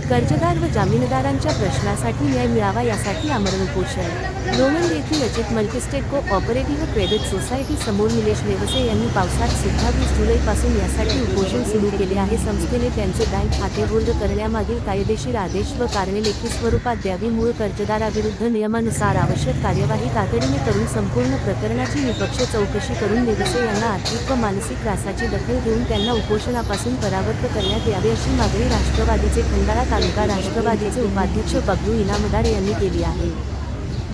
कर्जदार व जामीनदारांच्या प्रश्नासाठी न्याय मिळावा यासाठी आमरण उपोषण. लोणंद येथील अचित मल्टीस्टेट को-ऑपरेटिव्ह क्रेडिट सोसायटी समोर निलेश नेवसे यांनी पावसात सुद्धा 20 जुलैपासून यासाठी उपोषण सुरू केले आहे. संस्थेने त्यांचे बँक खाते होल्ड करण्यामागील कायदेशीर आदेश व कारणे लेखी स्वरूपात द्यावी. मूळ कर्जदाराविरुद्ध नियमानुसार आवश्यक कार्यवाही तातडीने करून संपूर्ण प्रकरणाची निष्पक्ष चौकशी करून नेवसे यांना आर्थिक व मानसिक त्रासाची दखल घेऊन त्यांना उपोषणापासून परावृत्त करण्यात यावे अशी मागणी राष्ट्रवादीचे खंडाळा तालुका राष्ट्रवादीचे उपाध्यक्ष बबलू इनामदार यांनी केली आहे.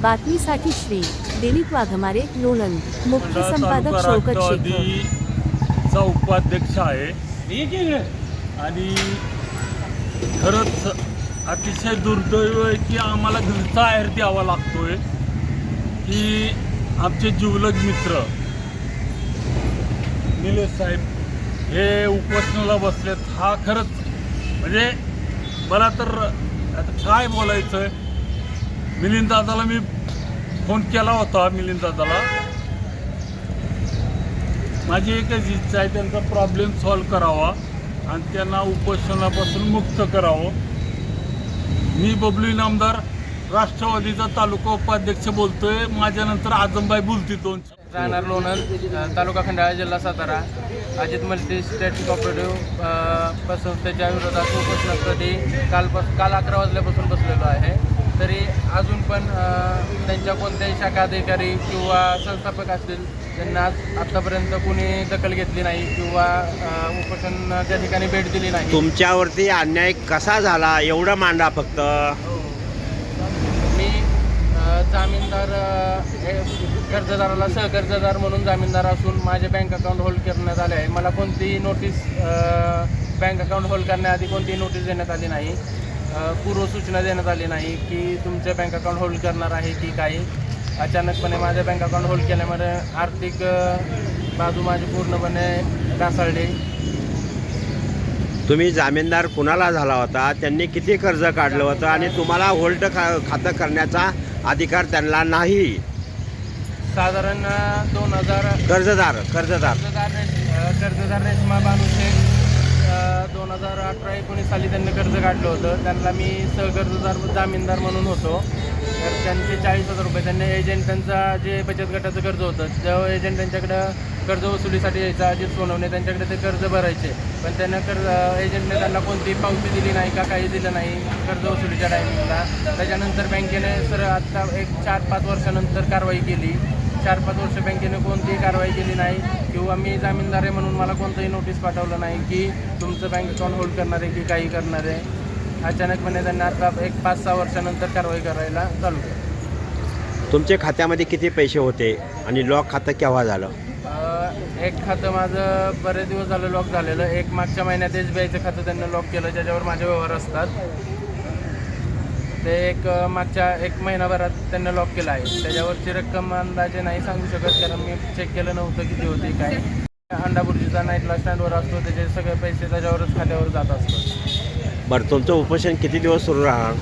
बातमीसाठी श्री दिलीप वाघमारे, लोणंद. मुख्य संपादक शौकत शेख. उपाध्यक्ष आहे आणि खरंच अतिशय दुर्दैव आहे की आम्हाला घरचा आहेर द्यावा लागतोय की आमचे जिवलग मित्र निलेश साहेब हे उपोषणाला बसलेत. हा खरंच म्हणजे मला तर आता काय बोलायचं आहे. मिलिंद दादाला मी फोन केला होता. मिलिंद दादाला माझी एकच इच्छा आहे त्यांचा प्रॉब्लेम सॉल्व करावा आणि त्यांना उपोषणापासून मुक्त करावं. मी बबलू इनामदार राष्ट्रवादीचा तालुका उपाध्यक्ष बोलतोय. माझ्यानंतर आजमबाई बोलतील. दोन राहणार लोणंद, तालुका खंडाळा, जिल्हा सातारा. अजित मल्टीस्टेट कोऑपरेटिव्ह पतसंस्थेच्या विरोधात उपोषणासाठी काल 11 वाजल्यापासून बसलेलो आहे. तरी अजून पण त्यांच्या कोणत्याही शाखा अधिकारी किंवा संस्थापक असतील त्यांना आत्तापर्यंत कोणी दखल घेतली नाही किंवा उपोषणाच्या ठिकाणी भेट दिली नाही. तुमच्यावरती अन्याय कसा झाला एवढं मांडा फक्त. मी जामीनदार कर्जदाराला सहकर्जदार म्हणून जामीनदार असून माझे बँक अकाउंट होल्ड करण्यात आले आहे. मला कोणतीही नोटीस बँक अकाउंट होल्ड करण्याआधी कोणतीही नोटीस देण्यात आली नाही. पूर्वसूचना देण्यात आली नाही की तुमचे बँक अकाउंट होल्ड करणार आहे की काही. अचानकपणे माझे बँक अकाउंट होल्ड केल्यामुळे आर्थिक बाजू माझी पूर्णपणे ढासळली. तुम्ही जामीनदार कुणाला झाला होता, त्यांनी किती कर्ज काढलं होतं आणि तुम्हाला होल्ड खातं करण्याचा अधिकार त्यांना नाही. साधारण 2000 कर्जदार रेश्मा बानू शेख 2018-19 साली त्यांनी कर्ज काढलं होतं. त्यांना मी सहकर्जदार जामीनदार म्हणून होतो. तर त्यांचे 40,000 रुपये त्यांनी एजंटांचा जे बचत गटाचं कर्ज होतं जेव्हा एजंट त्यांच्याकडं कर्ज वसुलीसाठी यायचा अजित सोनवणे त्यांच्याकडे ते कर्ज भरायचे. पण त्यांना एजंटने त्यांना कोणतीही पावती दिली नाही का काही दिलं नाही कर्ज वसुलीच्या टायमिंगला. त्याच्यानंतर बँकेने आत्ता एक 4-5 वर्षानंतर कारवाई केली. 4-5 वर्ष बँकेने कोणतीही कारवाई केली नाही किंवा मी जामीनदार आहे म्हणून मला कोणतंही नोटीस पाठवलं नाही की तुमचं बँक अकाउंट होल्ड करणार आहे की काही करणार आहे. अचानकपणे त्यांना आता एक 5-6 वर्षानंतर कारवाई करायला चालू केली. तुमच्या खात्यामध्ये किती पैसे होते आणि लॉक खातं केव्हा झालं? एक खातं माझं बरेच दिवस झालं लॉक झालेलं. एक मागच्या महिन्यात SBIचं खातं त्यांनी लॉक केलं ज्याच्यावर माझे व्यवहार असतात. ते मागच्या 1 महिनाभरात त्यांनी लॉक केलं आहे. त्याच्यावरची रक्कम अंदाजे नाही सांगू शकत कारण मी चेक केलं नव्हतं किती होती काय. अंडाबुर्जीचा नाईटला स्टँडवर असतो त्याचे सगळे पैसे त्याच्यावरच खात्यावर जात असतात. बरं, तुमचं उपोषण किती दिवस सुरू राहणार?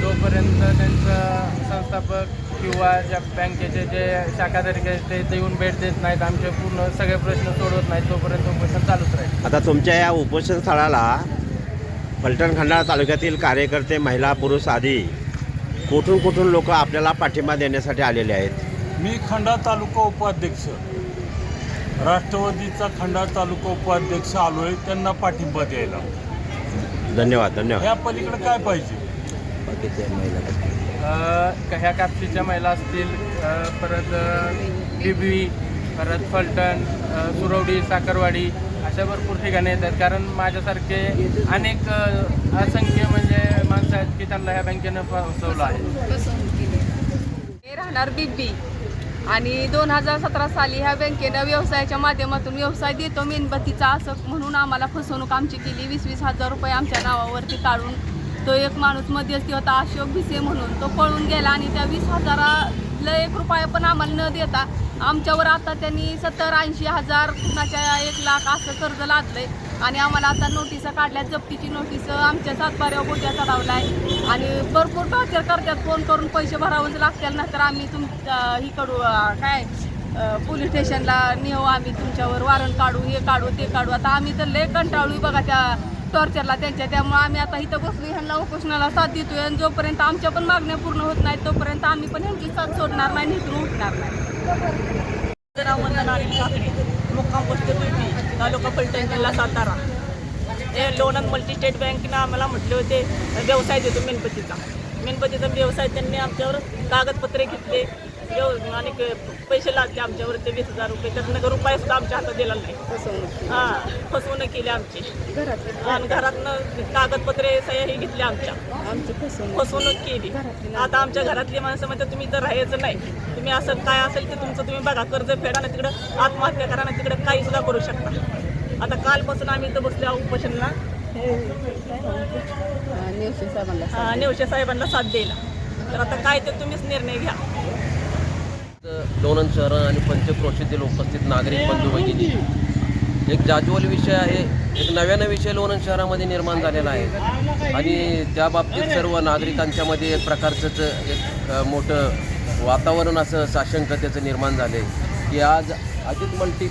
जोपर्यंत त्यांचं संस्थापक किंवा ज्या बँकेचे जे शाखाधारक आहेत ते येऊन भेट देत नाहीत, आमचे पूर्ण सगळे प्रश्न सोडवत नाहीत तोपर्यंत उपोषण चालूच राहील. आता तुमच्या या उपोषण स्थळाला फलटण खंडाळा तालुक्यातील कार्यकर्ते, महिला, पुरुष आदी कुठून लोक आपल्याला पाठिंबा देण्यासाठी आलेले आहेत. मी खंडाळा तालुका उपाध्यक्ष राष्ट्रवादीचा खंडाळा तालुका उपाध्यक्ष आलोय त्यांना पाठिंबा द्यायला. धन्यवाद. ह्या पलीकडे काय पाहिजे? ह्या कापशीच्या महिला असतील, परत डिबी, परत फलटण, सुरवडी, साखरवाडी अशा भरपूर ठिकाणी येतात. कारण माझ्यासारखे अनेक असंख्य म्हणजे माणसं आहेत की त्यांना ह्या बँकेनं फसवलं आहे. हे राहणार बिब्बी आणि 2017 साली ह्या बँकेनं व्यवसायाच्या माध्यमातून व्यवसाय देतो मेणबत्तीचा असं म्हणून आम्हाला फसवणूक आमची केली. 20-20 हजार रुपये आमच्या नावावरती काढून तो एक माणूस मध्यस्थी होता अशोक भिसे म्हणून, तो पळून गेला आणि त्या 20,000ला 1 रुपया पण आम्हाला न देता आमच्यावर आता त्यांनी 70-80 हजार, कुणाच्या 1 लाख असं कर्ज लादलंय आणि आम्हाला आता नोटिसा काढल्या, जप्तीची नोटीस आमच्या सातबाऱ्यावर बोजा चढवला आहे आणि भरपूर टॉर्चर करतात. फोन करून पैसे भरावंच लागतील ना तर आम्ही ही करू काय पोलीस स्टेशनला नेऊ, आम्ही तुमच्यावर वॉरंट काढू, हे काढू ते काढू. आता आम्ही तर लय कंटाळू बघा त्या टॉर्चरला त्यांच्या. त्यामुळे आम्ही आता इथं बसलो, ह्यांना उपोषणाला साथ देतोय आणि जोपर्यंत आमच्या पण मागण्या पूर्ण होत नाहीत तोपर्यंत आम्ही पण ह्यांची साथ सोडणार नाही, इथून उठणार नाही. नाव वंदना अनिल काकडे, मुक्काम पोस्ट बीपी, तालुका फलटण, जिल्हा सातारा. हे लोणंद मल्टीस्टेट बँकेनं आम्हाला म्हटले होते व्यवसाय देतो मेणबत्तीचा व्यवसाय. त्यांनी आमच्यावर कागदपत्रे घेतले आणि पैसे लागले आमच्यावर ते 20,000 रुपये. त्यातनं रुपये आमच्या हातात दिला नाही. फसवणूक केली आमची आणि घरातनं कागदपत्रे सह्याही घेतल्या आमच्या, फसवणूक केली. आता आमच्या घरातली माणसं म्हणतात तुम्ही इथं राहायचं नाही, तुम्ही असं काय असेल ते तुमचं तुम्ही बघा, कर्ज फेडा ना, तिकडं आत्महत्या करा ना, तिकडं काही सुद्धा करू शकता. आता कालपासून आम्ही इथं बसलो उपोषणला नेवशे साहेबांना साथ द्यायला. तर आता काय ते तुम्हीच निर्णय घ्या. लोणंद शहर आणि पंचक्रोशीतील उपस्थित नागरिक बंधू भगिनी, एक जाज्वल विषय आहे, एक नव्यानं विषय लोणंद शहरामध्ये निर्माण झालेला आहे आणि त्या बाबतीत सर्व नागरिकांच्यामध्ये एक प्रकारचंच एक मोठं वातावरण असं साशंकतेचं निर्माण झालं आहे की आज अजित मल्टी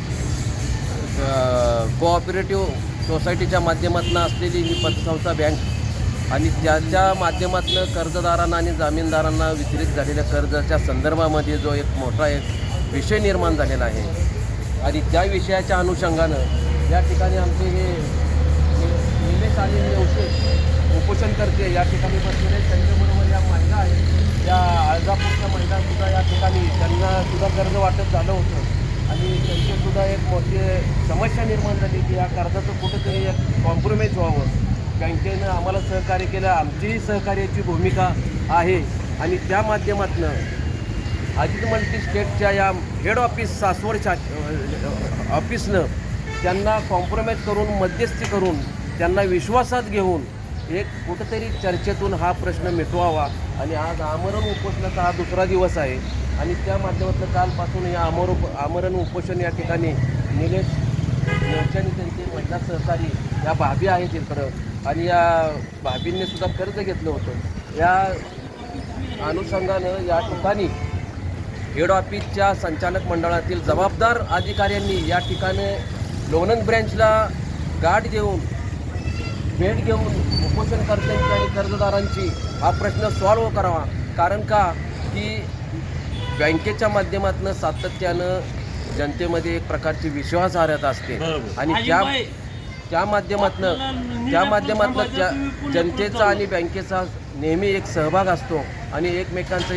कोऑपरेटिव्ह सोसायटीच्या माध्यमातून असलेली ही पतसंस्था बँक आणि त्याच्या माध्यमातून कर्जदारांना आणि जामीनदारांना वितरित झालेल्या कर्जाच्या संदर्भामध्ये जो एक मोठा एक विषय निर्माण झालेला आहे आणि त्या विषयाच्या अनुषंगानं या ठिकाणी आमचे हे निलेश आणि नेवशे उपोषण करते या ठिकाणी बसलेले, त्यांच्याबरोबर या महिला आहेत, या आळजापूरच्या महिलासुद्धा या ठिकाणी त्यांनासुद्धा कर्ज वाटप झालं होतं आणि त्यांचीसुद्धा एक मोठी समस्या निर्माण झाली की या कर्जाचं कुठंतरी एक कॉम्प्रोमाइज व्हावं. बँकेनं आम्हाला सहकार्य केलं, आमचीही सहकार्याची भूमिका आहे आणि त्या माध्यमातून अजित मल्टी स्टेटच्या या हेड ऑफिस सासवड ऑफिसनं त्यांना कॉम्प्रोमाइज करून मध्यस्थी करून त्यांना विश्वासात घेऊन एक कुठंतरी चर्चेतून हा प्रश्न मिटवावा आणि आज आमरण उपोषणाचा हा दुसरा दिवस आहे आणि त्या माध्यमातून कालपासून या आमरण उपोषण या ठिकाणी निलेश नेवशे त्यांचे महिला सहकारी या भाभी आहेत इकडं आणि या भाभींनी सुद्धा कर्ज घेतलं होतं. या अनुषंगानं या ठिकाणी हेड ऑफिसच्या संचालक मंडळातील जबाबदार अधिकाऱ्यांनी या ठिकाणी लोणंद ब्रँचला गाठ देऊन भेट घेऊन उपोषणकर्त्यांची आणि कर्जदारांची हा प्रश्न सॉल्व्ह करावा. कारण का की बँकेच्या माध्यमातून सातत्यानं जनतेमध्ये एक प्रकारची विश्वासार्हता असते आणि त्या माध्यमातून जनतेचा आणि बँकेचा नेहमी एक सहभाग असतो आणि एकमेकांचं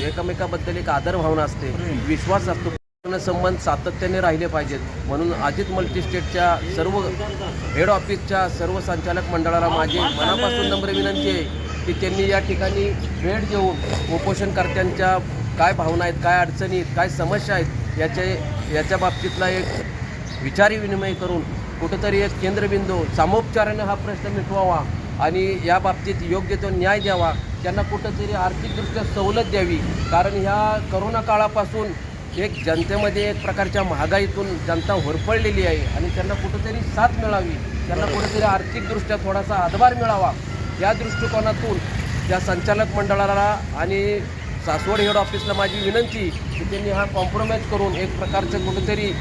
एकमेकाबद्दल एक आदर भावना असते, विश्वास असतो. संबंध सातत्याने राहिले पाहिजेत म्हणून अजित मल्टीस्टेटच्या सर्व हेड ऑफिसच्या सर्व संचालक मंडळाला माझी मनापासून नम्र विनंती आहे की त्यांनी या ठिकाणी भेट देऊन उपोषणकर्त्यांच्या काय भावना आहेत, काय अडचणी आहेत, काय समस्या आहेत याच्या बाबतीतला एक विचारी विनिमय करून कुठंतरी एक केंद्रबिंदू सामोपचाराने हा प्रश्न मिटवावा आणि या बाबतीत योग्य तो न्याय द्यावा. त्यांना कुठंतरी आर्थिकदृष्ट्या सवलत द्यावी. कारण ह्या करोना काळापासून एक जनतेमध्ये एक प्रकारच्या महागाईतून जनता होरपळलेली आहे आणि त्यांना कुठंतरी साथ मिळावी, त्यांना कुठंतरी आर्थिकदृष्ट्या थोडासा हातभार मिळावा या दृष्टिकोनातून त्या संचालक मंडळाला आणि सासवड हेड ऑफिसला माझी विनंती की त्यांनी हा कॉम्प्रोमाइज करून एक प्रकारचं कुठंतरी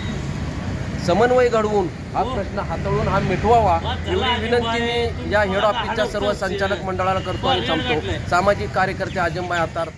समन्वय घडवून हा प्रश्न हाताळून हा मिटवावा एवढी विनंती मी या हेड ऑफिसच्या सर्व संचालक मंडळाला करतो आणि थांबतो. सामाजिक कार्यकर्ते आजमबाई आतार.